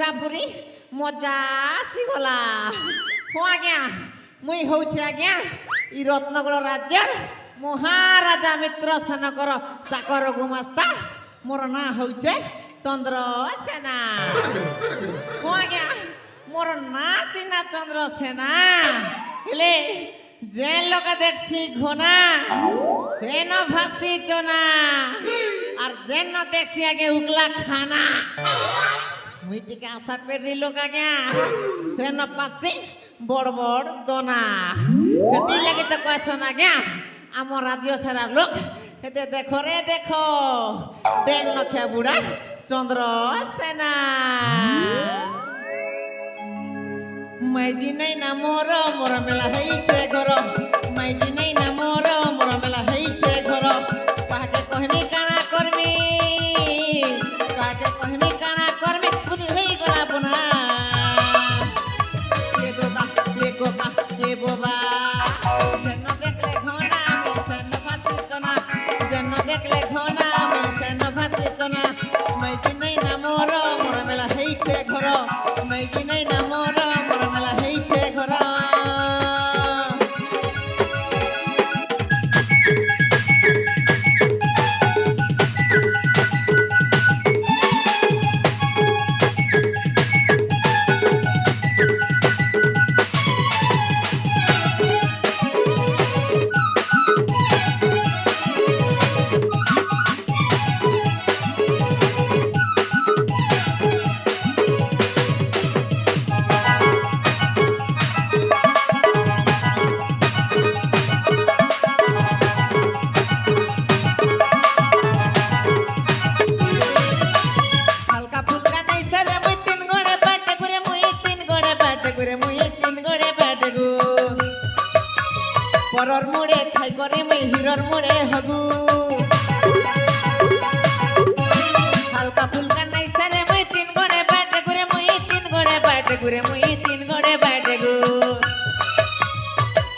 पूरा पूरी मजा आसीगला हाँ आज्ञा मुई होउछि आज्ञा ई रत्नगर राज्यर महाराजा मित्रसेनकर चाकर गुमास्ता मोर ना होउछे चंद्रसेना हाँ आज्ञा मोर ना सिना चंद्रसेना हेले जे लोक देखसी घोना से न भासी चोना और जे न देखसी आगे उगला खाना मुई टिके आशा पेरी लोक आज्ञा से न पासी बड़ बड़ दोना हेती लगी तो कहसन आज्ञा आम राज्य सारा लोक हेते देखो रे देखो 1.5 लाख बुढ़ा चंद्रसेना माइजी नहीं ना मोर मोर मेला है घर माइजी नहीं ना मोर मोर मेला है घर काके कहमी काना करमी काके कहमी काना करमी बुद्धि है गला बना ये दोता ये गोका ये बोबा जन्न देखले घोना मिसन फासी चना जन्न देखले घोना मिसन फासी चना माइजी नहीं ना मोर मोर मेला है घर माइजी नहीं ना मोर परर मुड़े खाई करे मैं हिरर मुड़े हगू हल्का फुल्का नहीं सरे मैं 3 गोड़े बैठे गुरे मुई 3 गोड़े बैठे गुरे मुई 3 गोड़े बैठे गु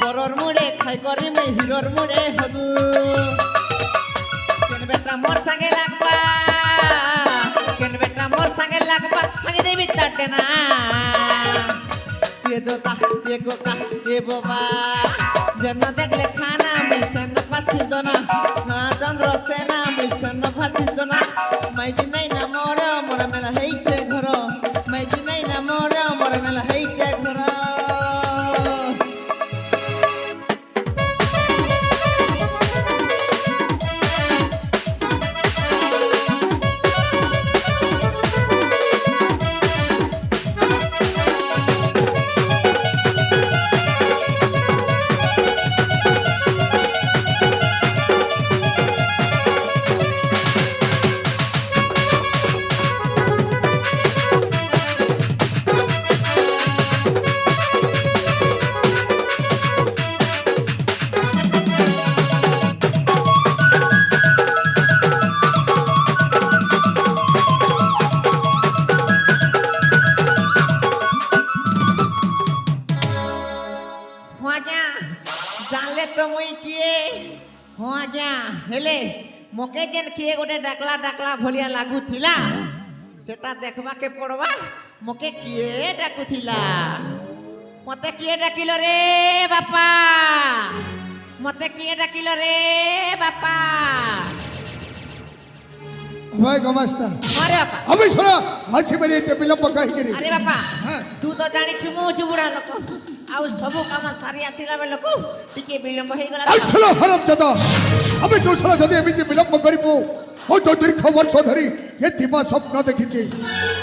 परर मुड़े खाई करे मैं हिरर मुड़े हगू केन बेटा मोर संगे लागबा केन बेटा मोर संगे लागबा मांगे देवी तटे ना ये दोता ये गोका ये बोबा जन्न देखले खाना मिसन फासी दोना ना चंद्रसेना मिसन फासी दोना माइजी नहीं ना मोर मोर मेला है घर माइजी नहीं ना मोर मोर मेला है घर जानले तो मुई किए हाँ आज्ञा हेले मोके जेन किए गोटे डाकला डाकला भलिया लागू थिला सेटा देखबा के पड़वा मोके किए डाकू थिला मते किए डाकिलो रे बापा मते किए डाकिलो रे बापा भाई गमस्ता अरे बापा अबे छोरा हाची मेरी ते विलंब काहे करी अरे बापा तू तो जानी छु मु जुबुड़ा लोक आउ सब काम सारी आसीला बेल को टिके विलंब हे गला आई चलो हरम दादा अबे तू चला जदि एमिति विलंब करिबो ओ तो दीर्घ वर्ष धरी ये दिवा स्वप्न देखिचे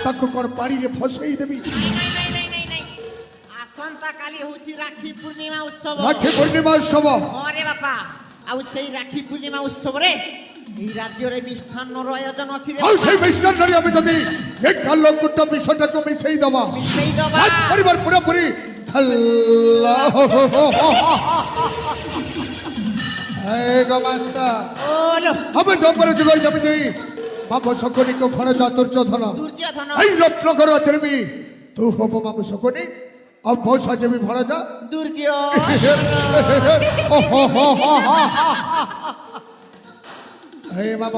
ताको कर पानी रे फसई देबी नहीं आसंता काली होची राखी पूर्णिमा उत्सव अरे बापा आउ सेई राखी पूर्णिमा उत्सव रे এই রাজ্যরে মিষ্টান্নর আয়োজন আছে রে আউ সেই মিষ্টান্নরে আমি যদি এক কালো কুট বিষয়টাকে মিশাই দেবা আজ পরিবার পুরোপুরি আল্লাহ এই গমাস্তা ওলো আমি দপরে জুগাই যাবি দেই বাপ সকনি কো ফণ দুর্যোধন এই রত্নকর দেবী তু হব বাপ সকনি अब बहुत साजे भी भरा जा दुर्योधन